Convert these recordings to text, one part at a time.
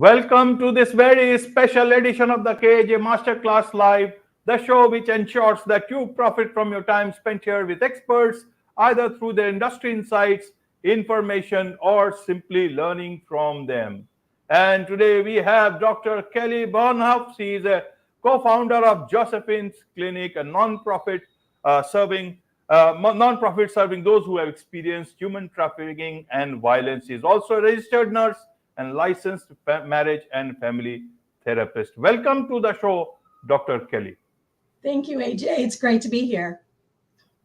Welcome to this very special edition of the KAJ Masterclass Live, the show which ensures that you profit from your time spent here with experts, either through their industry insights, information, or simply learning from them. And today we have Dr. Kelly Bohnhoff. She is a co-founder of Josephine's Clinic, a non-profit serving those who have experienced human trafficking and violence. She is also a registered nurse and licensed marriage and family therapist. Welcome to the show, Dr. Kelly. Thank you, AJ. It's great to be here.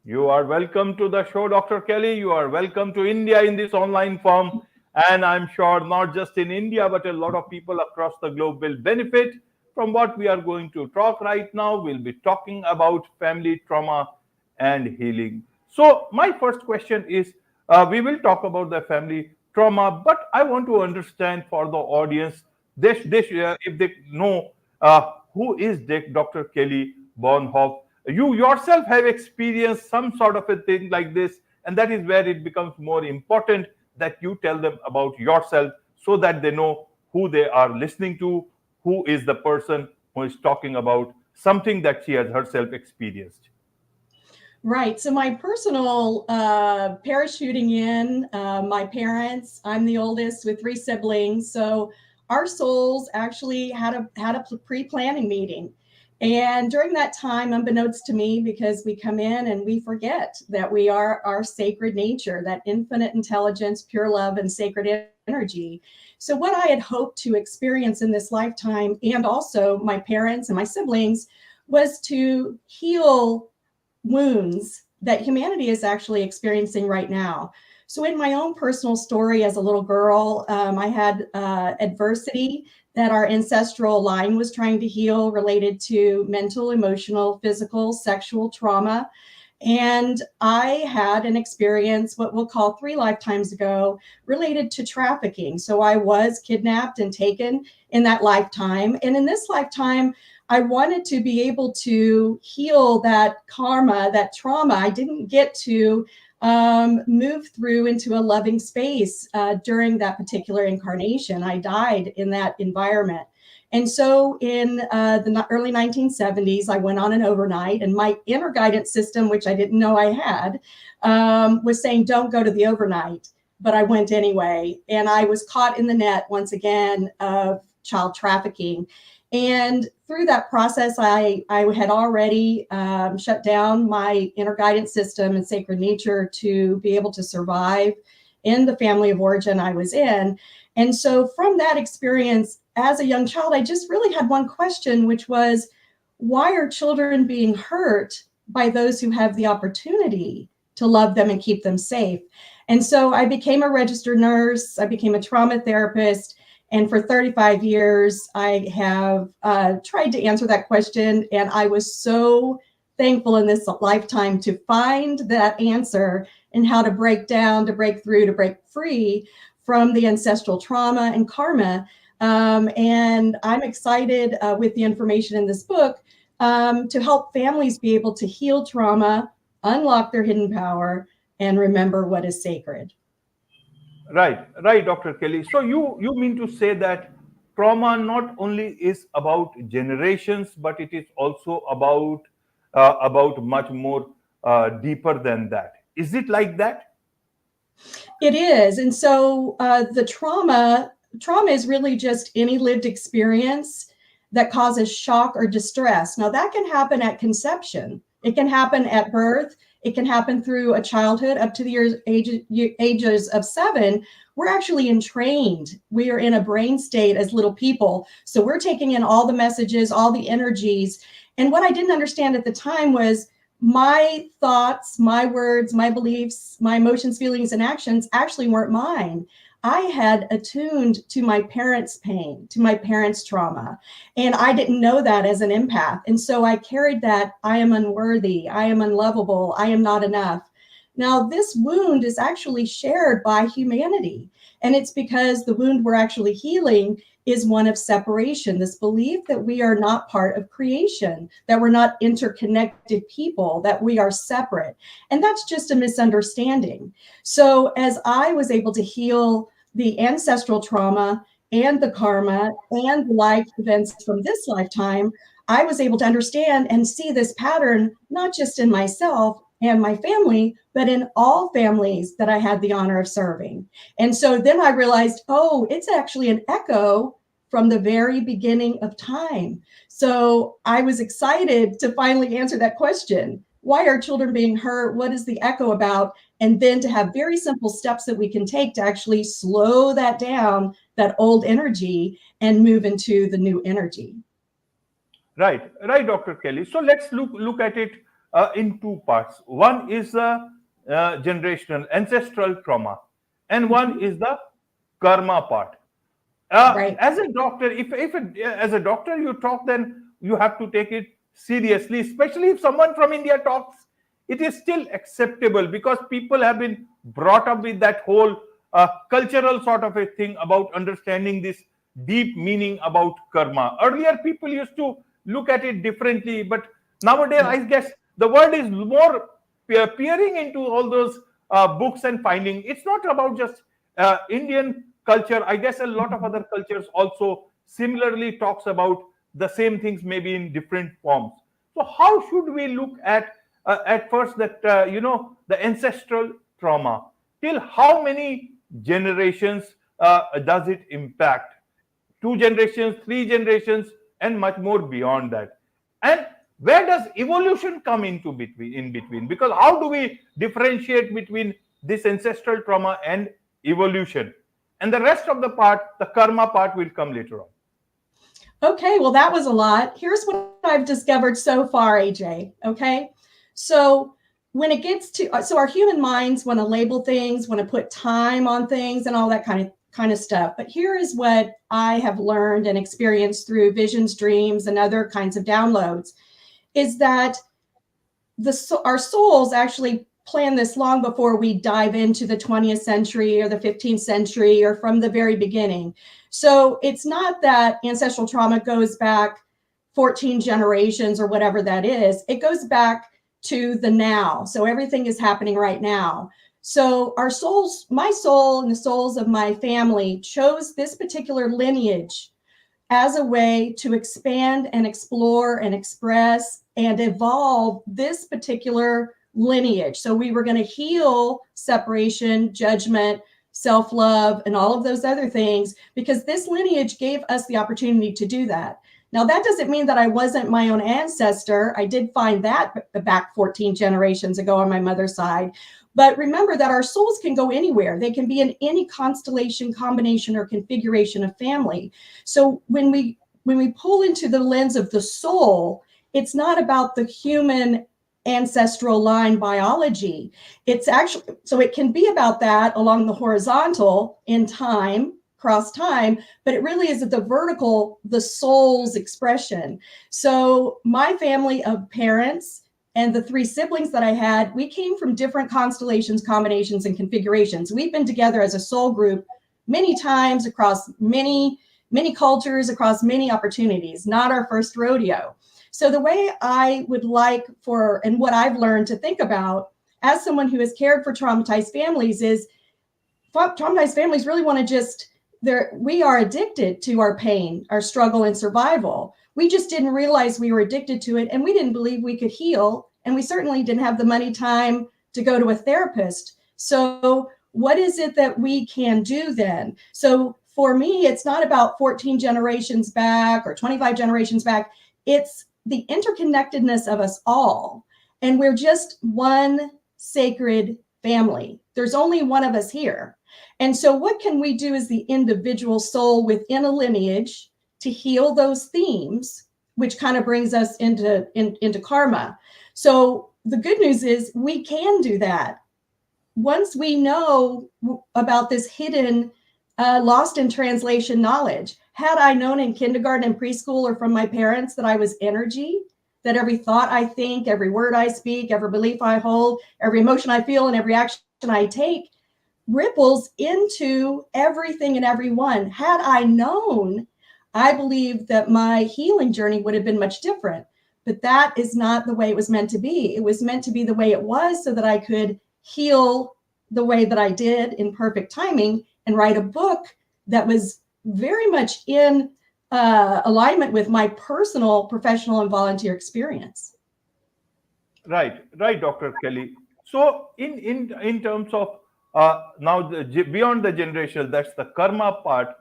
You are welcome to the show, Dr. Kelly. You are welcome to India in this online form. And I'm sure not just in India, but a lot of people across the globe will benefit from what we are going to talk right now. We'll be talking about family trauma and healing. So my first question is, we will talk about the family trauma, but I want to understand for the audience, if they know who is Dr. Kelly Bohnhoff. You yourself have experienced some sort of a thing like this, and that is where it becomes more important that you tell them about yourself so that they know who they are listening to, who is the person who is talking about something that she has herself experienced. Right. So my personal parachuting in, my parents, I'm the oldest with 3 siblings. So our souls actually had a pre-planning meeting. And during that time, unbeknownst to me, because we come in and we forget that we are our sacred nature, that infinite intelligence, pure love, and sacred energy. So what I had hoped to experience in this lifetime, and also my parents and my siblings, was to heal wounds that humanity is actually experiencing right now. So in my own personal story as a little girl, I had adversity that our ancestral line was trying to heal related to mental, emotional, physical, sexual trauma. And I had an experience, what we'll call 3 lifetimes ago, related to trafficking. So I was kidnapped and taken in that lifetime. And in this lifetime, I wanted to be able to heal that karma, that trauma. I didn't get to move through into a loving space during that particular incarnation. I died in that environment. And so in the early 1970s, I went on an overnight, and my inner guidance system, which I didn't know I had, was saying, don't go to the overnight. But I went anyway. And I was caught in the net once again of child trafficking. And through that process, I had already shut down my inner guidance system and sacred nature to be able to survive in the family of origin I was in. And so from that experience as a young child, I just really had one question, which was, why are children being hurt by those who have the opportunity to love them and keep them safe? And so I became a registered nurse. I became a trauma therapist. And for 35 years, I have tried to answer that question. And I was so thankful in this lifetime to find that answer and how to break down, to break through, to break free from the ancestral trauma and karma. And I'm excited with the information in this book to help families be able to heal trauma, unlock their hidden power, and remember what is sacred. Right, Dr. Kelly. So you mean to say that trauma not only is about generations, but it is also about much more deeper than that. Is it like that? It is. And so the trauma is really just any lived experience that causes shock or distress. Now that can happen at conception. It can happen at birth. It can happen through a childhood up to the ages of 7. We're actually entrained. We are in a brain state as little people. So we're taking in all the messages, all the energies. And what I didn't understand at the time was my thoughts, my words, my beliefs, my emotions, feelings, and actions actually weren't mine. I had attuned to my parents' pain, to my parents' trauma, and I didn't know that as an empath. And so I carried that, I am unworthy, I am unlovable, I am not enough. Now, this wound is actually shared by humanity, and it's because the wound we're actually healing is one of separation, this belief that we are not part of creation, that we're not interconnected people, that we are separate. And that's just a misunderstanding. So as I was able to heal the ancestral trauma and the karma and the life events from this lifetime, I was able to understand and see this pattern, not just in myself and my family, but in all families that I had the honor of serving. And so then I realized, oh, it's actually an echo from the very beginning of time. So I was excited to finally answer that question. Why are children being hurt? What is the echo about? And then to have very simple steps that we can take to actually slow that down, that old energy, and move into the new energy. Right, right, Dr. Kelly. So let's look at it in two parts. One is the generational ancestral trauma, and one is the karma part. Right. As a doctor, as a doctor you talk, then you have to take it seriously, especially if someone from India talks. It is still acceptable because people have been brought up with that whole cultural sort of a thing about understanding this deep meaning about karma. Earlier, people used to look at it differently, but nowadays, I guess the world is more peering into all those books and finding. It's not about just Indian culture. I guess a lot of other cultures also similarly talks about the same things, maybe in different forms. So how should we look at first that the ancestral trauma? Till how many generations does it impact? Two generations, three generations, and much more beyond that. And where does evolution come into between in between? Because how do we differentiate between this ancestral trauma and evolution? And the rest of the part, the karma part, will come later on. Okay, well, that was a lot. Here's what I've discovered so far, AJ. Okay, so when it gets to, so our human minds want to label things, want to put time on things and all that kind of stuff. But here is what I have learned and experienced through visions, dreams, and other kinds of downloads, is that our souls actually plan this long before we dive into the 20th century or the 15th century or from the very beginning. So it's not that ancestral trauma goes back 14 generations or whatever that is. It goes back to the now. So everything is happening right now. So our souls, my soul and the souls of my family chose this particular lineage as a way to expand and explore and express and evolve this particular lineage. So we were going to heal separation, judgment, self-love, and all of those other things because this lineage gave us the opportunity to do that. Now, that doesn't mean that I wasn't my own ancestor. I did find that back 14 generations ago on my mother's side. But remember that our souls can go anywhere. They can be in any constellation, combination, or configuration of family. So when we pull into the lens of the soul, it's not about the human ancestral line biology. It's actually, so it can be about that along the horizontal in time, cross time, but it really is at the vertical, the soul's expression. So my family of parents and the three siblings that I had, we came from different constellations, combinations, and configurations. We've been together as a soul group many times across many cultures, across many opportunities, not our first rodeo. So the way I would like for, and what I've learned to think about as someone who has cared for traumatized families is traumatized families really want to just, we are addicted to our pain, our struggle and survival. We just didn't realize we were addicted to it, and we didn't believe we could heal, and we certainly didn't have the money, time to go to a therapist. So what is it that we can do then? So for me, it's not about 14 generations back or 25 generations back. It's the interconnectedness of us all, and we're just one sacred family. There's only one of us here. And so what can we do as the individual soul within a lineage to heal those themes, which kind of brings us into karma? So the good news is we can do that. Once we know about this hidden, lost in translation knowledge, had I known in kindergarten and preschool or from my parents that I was energy, that every thought I think, every word I speak, every belief I hold, every emotion I feel, and every action I take ripples into everything and everyone. Had I known, I believe that my healing journey would have been much different. But that is not the way it was meant to be. It was meant to be the way it was so that I could heal the way that I did in perfect timing and write a book that was very much in alignment with my personal, professional, and volunteer experience. Right, right, Dr. Kelly. So, in terms of now beyond the generation, that's the karma part.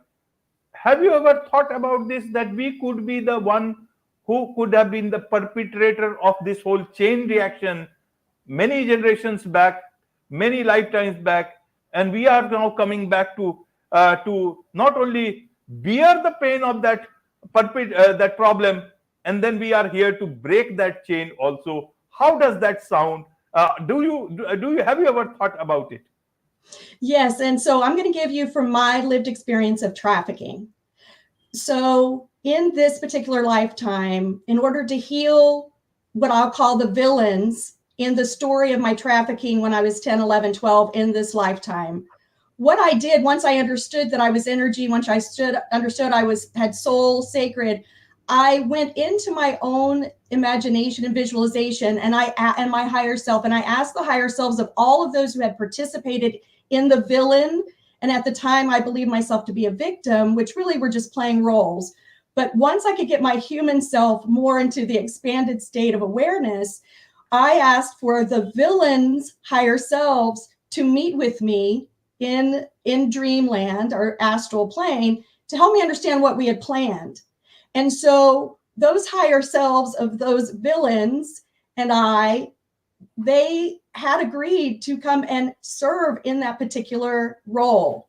Have you ever thought about this, that we could be the one who could have been the perpetrator of this whole chain reaction many generations back, many lifetimes back, and we are now coming back to not only bear the pain of that problem, and then we are here to break that chain also. How does that sound? Do you have you ever thought about it? Yes, and so I'm going to give you from my lived experience of trafficking. So in this particular lifetime, in order to heal what I'll call the villains in the story of my trafficking when I was 10, 11, 12 in this lifetime, what I did once I understood that I was energy, once I understood I had soul, sacred, I went into my own imagination and visualization and my higher self, and I asked the higher selves of all of those who had participated in the villain. And at the time, I believed myself to be a victim, which really were just playing roles. But once I could get my human self more into the expanded state of awareness, I asked for the villain's higher selves to meet with me in dreamland or astral plane to help me understand what we had planned. And so those higher selves of those villains and they had agreed to come and serve in that particular role.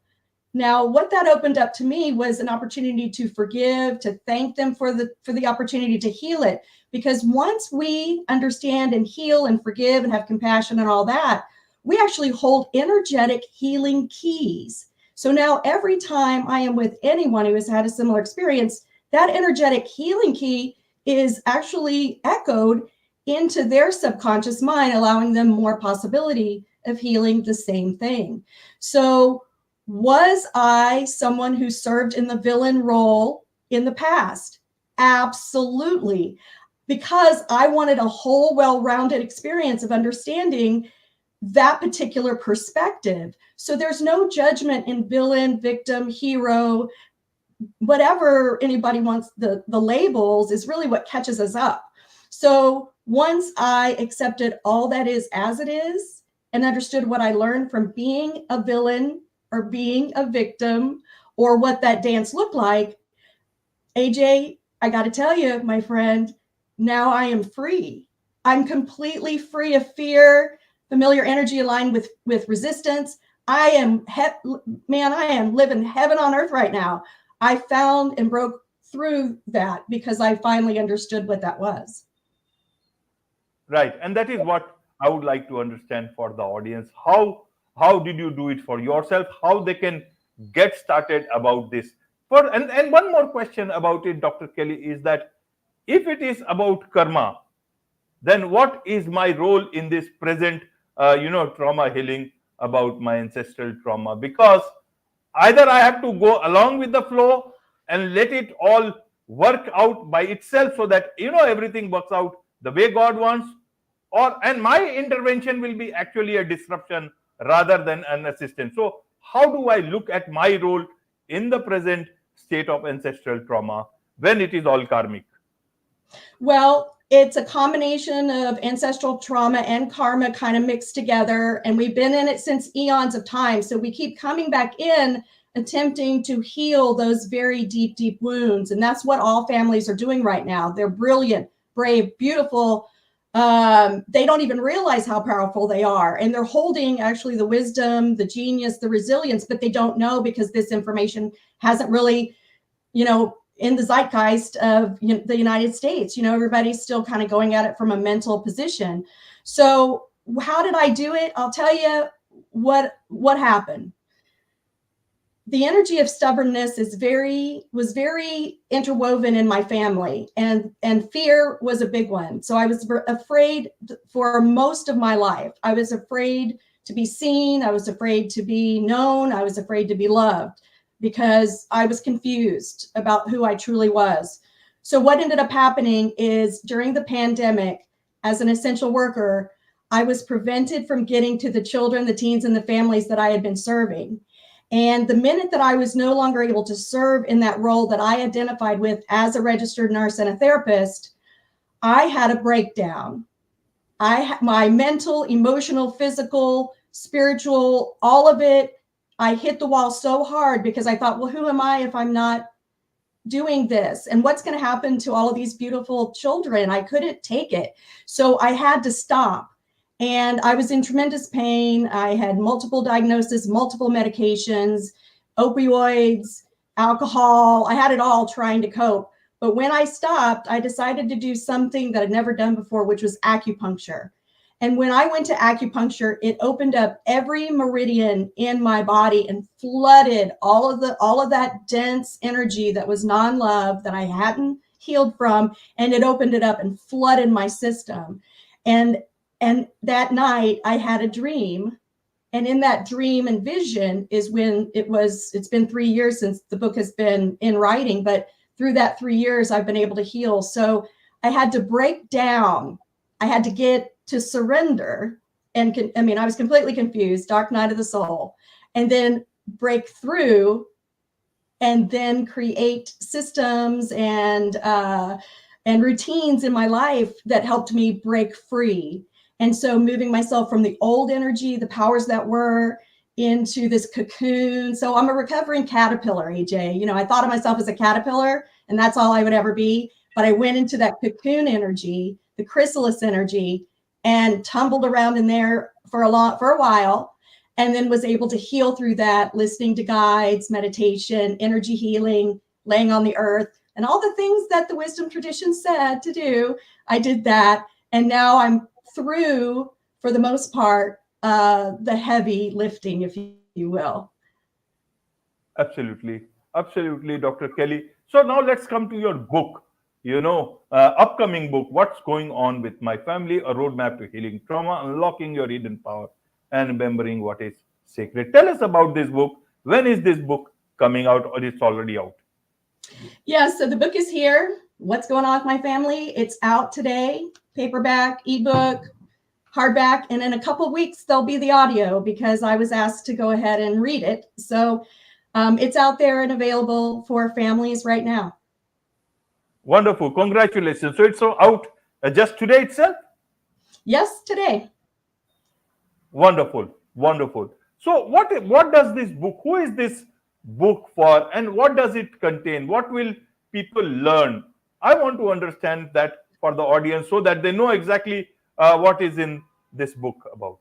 Now, what that opened up to me was an opportunity to forgive, to thank them for the opportunity to heal it. Because once we understand and heal and forgive and have compassion and all that, we actually hold energetic healing keys. So now every time I am with anyone who has had a similar experience, that energetic healing key is actually echoed into their subconscious mind, allowing them more possibility of healing the same thing. So was I someone who served in the villain role in the past? Absolutely. Because I wanted a whole, well-rounded experience of understanding that particular perspective. So there's no judgment in villain, victim, hero, whatever anybody wants the labels is really what catches us up. So once I accepted all that is as it is and understood what I learned from being a villain or being a victim or what that dance looked like, AJ, I got to tell you, my friend, now I am free. I'm completely free of fear, familiar energy aligned with resistance. I am living heaven on earth right now. I found and broke through that because I finally understood what that was. Right, and that is what I would like to understand for the audience. How did you do it for yourself? How they can get started about this? And one more question about it, Dr. Kelly, is that if it is about karma, then what is my role in this present, trauma healing about my ancestral trauma? Because either I have to go along with the flow and let it all work out by itself so that everything works out the way God wants, and my intervention will be actually a disruption rather than an assistance. So how do I look at my role in the present state of ancestral trauma when it is all karmic? Well, it's a combination of ancestral trauma and karma kind of mixed together. And we've been in it since eons of time. So we keep coming back in, attempting to heal those very deep, deep wounds. And that's what all families are doing right now. They're brilliant, brave, beautiful. They don't even realize how powerful they are. And they're holding actually the wisdom, the genius, the resilience, but they don't know because this information hasn't really, in the zeitgeist of the United States. Everybody's still kind of going at it from a mental position. So how did I do it? I'll tell you what happened. The energy of stubbornness was very interwoven in my family, and fear was a big one. So I was afraid for most of my life. I was afraid to be seen. I was afraid to be known. I was afraid to be loved, because I was confused about who I truly was. So what ended up happening is during the pandemic, as an essential worker, I was prevented from getting to the children, the teens, and the families that I had been serving. And the minute that I was no longer able to serve in that role that I identified with as a registered nurse and a therapist, I had a breakdown. My mental, emotional, physical, spiritual, all of it, I hit the wall so hard because I thought, well, who am I if I'm not doing this? And what's going to happen to all of these beautiful children? I couldn't take it. So I had to stop. And I was in tremendous pain. I had multiple diagnoses, multiple medications, opioids, alcohol. I had it all trying to cope. But when I stopped, I decided to do something that I'd never done before, which was acupuncture. And when I went to acupuncture, it opened up every meridian in my body and flooded all of that dense energy that was non-love that I hadn't healed from, and it opened it up and flooded my system. And that night I had a dream, and in that dream and vision is when it's been 3 years since the book has been in writing, but through that 3 years I've been able to heal. So I had to break down. I had to get to surrender. And I was completely confused, dark night of the soul, and then break through and then create systems and routines in my life that helped me break free. And so moving myself from the old energy, the powers that were, into this cocoon. So I'm a recovering caterpillar, AJ. I thought of myself as a caterpillar and that's all I would ever be. But I went into that cocoon energy, the chrysalis energy, and tumbled around in there for a while, and then was able to heal through that, listening to guides, meditation, energy healing, laying on the earth, and all the things that the wisdom tradition said to do. I did that. And now I'm through, for the most part, the heavy lifting, if you will. Absolutely. Absolutely, Dr. Kelly. So now let's come to your book, upcoming book, What's Going On with My Family, A Roadmap to Healing Trauma, Unlocking Your Hidden Power, and Remembering What is Sacred. Tell us about this book. When is this book coming out, or it's already out? Yeah, so the book is here. What's Going On with My Family? It's out today, paperback, ebook, hardback, and in a couple of weeks there'll be the audio because I was asked to go ahead and read it. So it's out there and available for families right now. Wonderful. Congratulations. So it's out just today itself? Yes, today. Wonderful. Wonderful. So what does this book, who is this book for, and what does it contain? What will people learn? I want to understand that for the audience so that they know exactly what is in this book about.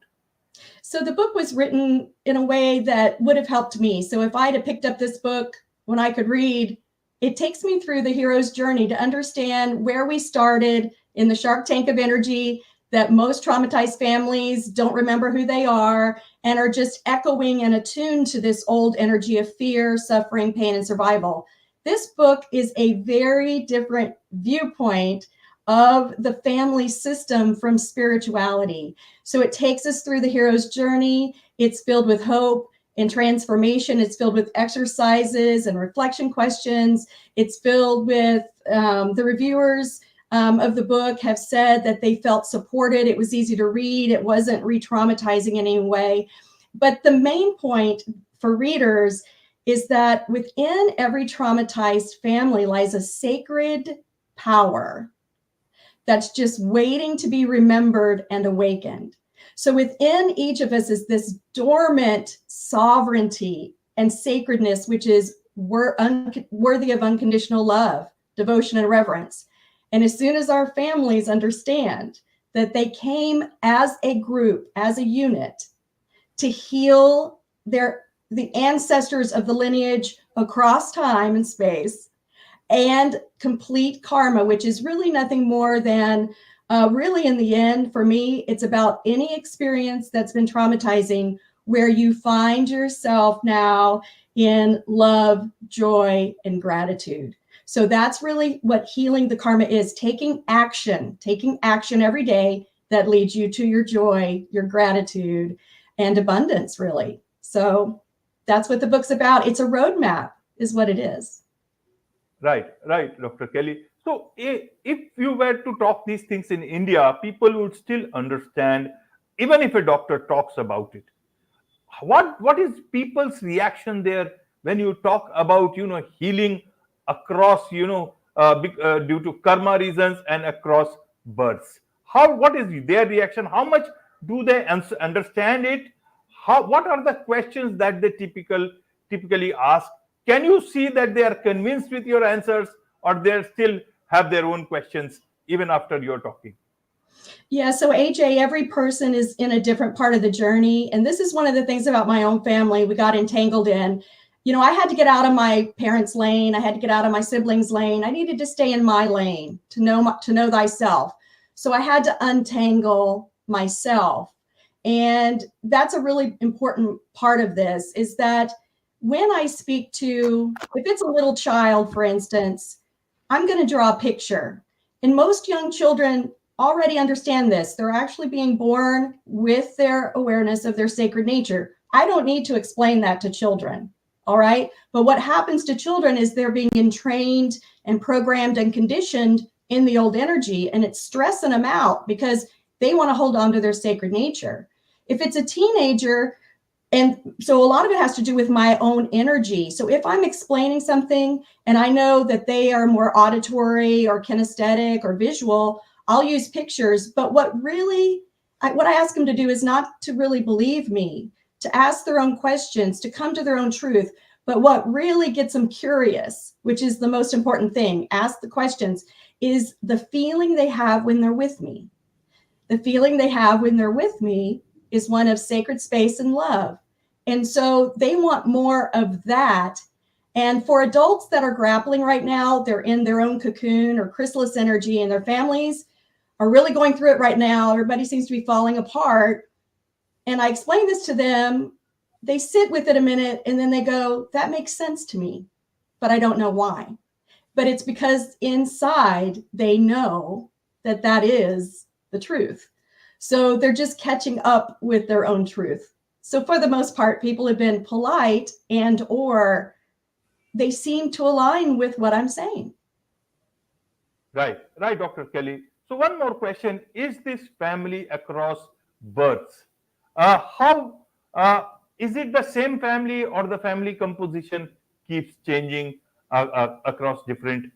So the book was written in a way that would have helped me. So if I had picked up this book when I could read, it takes me through the hero's journey to understand where we started in the shark tank of energy, that most traumatized families don't remember who they are and are just echoing and attuned to this old energy of fear, suffering, pain, and survival. This book is a very different viewpoint of the family system from spirituality. So it takes us through the hero's journey. It's filled with hope and transformation. It's filled with exercises and reflection questions. It's filled with the reviewers of the book have said that they felt supported. It was easy to read. It wasn't re-traumatizing in any way. But the main point for readers is that within every traumatized family lies a sacred power that's just waiting to be remembered and awakened. So within each of us is this dormant sovereignty and sacredness, which is worthy of unconditional love, devotion, and reverence. And as soon as our families understand that they came as a group, as a unit, to heal the ancestors of the lineage across time and space, and complete karma, which is really nothing more than, really in the end, for me, it's about any experience that's been traumatizing where you find yourself now in love, joy, and gratitude. So that's really what healing the karma is, taking action every day that leads you to your joy, your gratitude, and abundance, really. So that's what the book's about. It's a roadmap, is what it is. Right, Dr. Kelly. So, if you were to talk these things in India, people would still understand, even if a doctor talks about it. what is people's reaction there when you talk about healing across due to karma reasons and across births? How what is their reaction? How much do they understand it? How what are the questions that they typically ask? Can you see that they are convinced with your answers, or they still have their own questions even after you're talking? Yeah, so AJ, every person is in a different part of the journey. And this is one of the things about my own family we got entangled in. I had to get out of my parents' lane. I had to get out of my siblings' lane. I needed to stay in my lane to know thyself. So I had to untangle myself. And that's a really important part of this, is that when I speak to, if it's a little child, for instance, I'm going to draw a picture. And most young children already understand this. They're actually being born with their awareness of their sacred nature. I don't need to explain that to children. All right. But what happens to children is they're being entrained and programmed and conditioned in the old energy, and it's stressing them out because they want to hold on to their sacred nature. If it's a teenager, and so a lot of it has to do with my own energy. So if I'm explaining something and I know that they are more auditory or kinesthetic or visual, I'll use pictures. But what I ask them to do is not to really believe me, to ask their own questions, to come to their own truth. But what really gets them curious, which is the most important thing, ask the questions, is the feeling they have when they're with me. The feeling they have when they're with me is one of sacred space and love. And so they want more of that. And for adults that are grappling right now, they're in their own cocoon or chrysalis energy, and their families are really going through it right now. Everybody seems to be falling apart. And I explain this to them. They sit with it a minute and then they go, that makes sense to me, but I don't know why. But it's because inside they know that that is the truth. So they're just catching up with their own truth. So for the most part, people have been polite and or they seem to align with what I'm saying. Right, Dr. Kelly. So one more question: is this family across births? How is it the same family, or the family composition keeps changing across different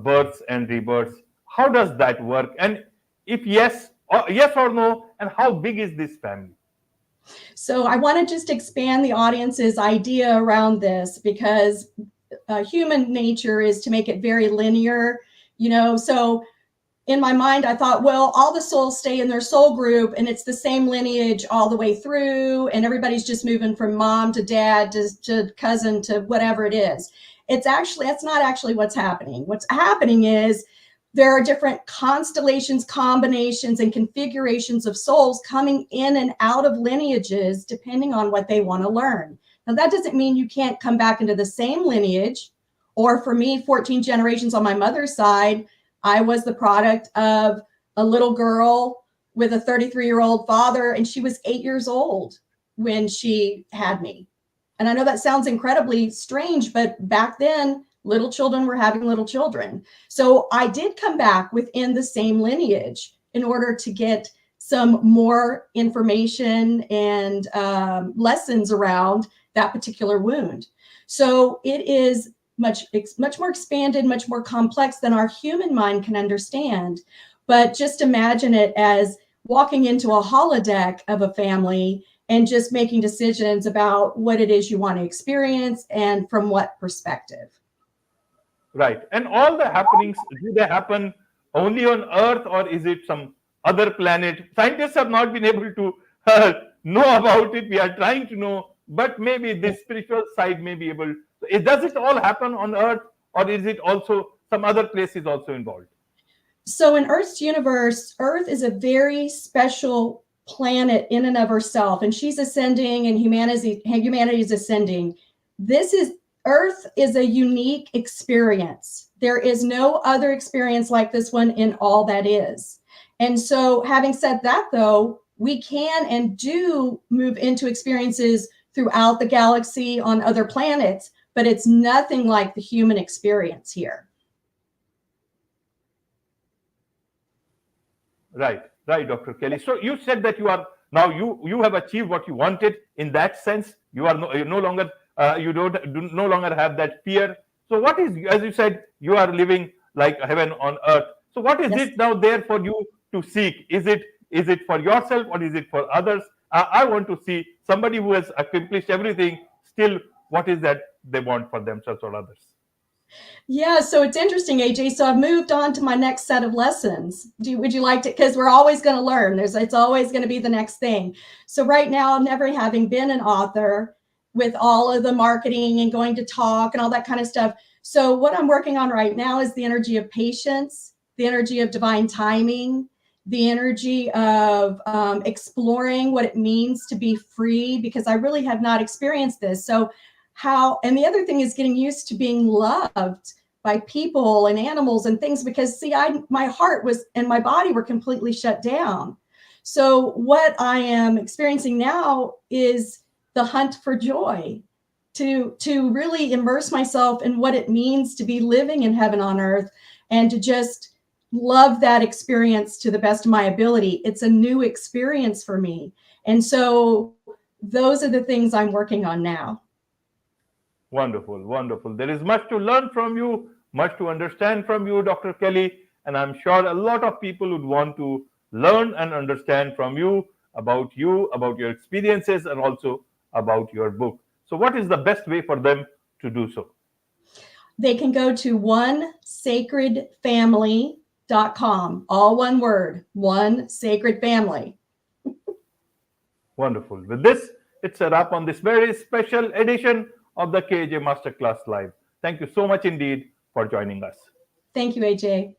births and rebirths? How does that work? And if yes or no, and how big is this family? So I want to just expand the audience's idea around this, because human nature is to make it very linear, so in my mind, I thought, well, all the souls stay in their soul group and it's the same lineage all the way through. And everybody's just moving from mom to dad to cousin to whatever it is. That's not actually what's happening. What's happening is there are different constellations, combinations, and configurations of souls coming in and out of lineages depending on what they want to learn. Now, that doesn't mean you can't come back into the same lineage. Or for me, 14 generations on my mother's side, I was the product of a little girl with a 33-year-old father, and she was 8 years old when she had me. And I know that sounds incredibly strange, but back then, little children were having little children. So I did come back within the same lineage in order to get some more information and lessons around that particular wound. So it is much more expanded, much more complex than our human mind can understand. But just imagine it as walking into a holodeck of a family and just making decisions about what it is you want to experience and from what perspective. Right. And all the happenings, do they happen only on Earth, or is it some other planet? Scientists have not been able to know about it. We are trying to know, but maybe this spiritual side may be able. Does it all happen on Earth, or is it also some other places also involved? So in Earth's universe, Earth is a very special planet in and of herself, and she's ascending and humanity is ascending. Earth is a unique experience. There is no other experience like this one in all that is. And so having said that, though, we can and do move into experiences throughout the galaxy on other planets, but it's nothing like the human experience here. Right, Dr. Kelly. So you said that you are Now you have achieved what you wanted. In that sense, you're no longer you no longer have that fear. So what is, as you said, you are living like heaven on earth. So what is Yes. it now there for you to seek? Is it for yourself or is it for others? I want to see somebody who has accomplished everything. Still, what is that they want for themselves or others? Yeah, so it's interesting, AJ. So I've moved on to my next set of lessons. Would you like to? Because we're always going to learn. It's always going to be the next thing. So right now, never having been an author with all of the marketing and going to talk and all that kind of stuff. So what I'm working on right now is the energy of patience, the energy of divine timing, the energy of exploring what it means to be free, because I really have not experienced this. So and the other thing is getting used to being loved by people and animals and things, because see, my heart was and my body were completely shut down. So what I am experiencing now is the hunt for joy, to really immerse myself in what it means to be living in heaven on earth, and to just love that experience to the best of my ability. It's a new experience for me. And so those are the things I'm working on now. Wonderful, wonderful. There is much to learn from you, much to understand from you, Dr. Kelly. And I'm sure a lot of people would want to learn and understand from you, about your experiences, and also about your book. So, what is the best way for them to do so? They can go to onesacredfamily.com. All one word, One Sacred Family. Wonderful. With this, it's a wrap on this very special edition of the KAJ Masterclass Live. Thank you so much indeed for joining us. Thank you, AJ.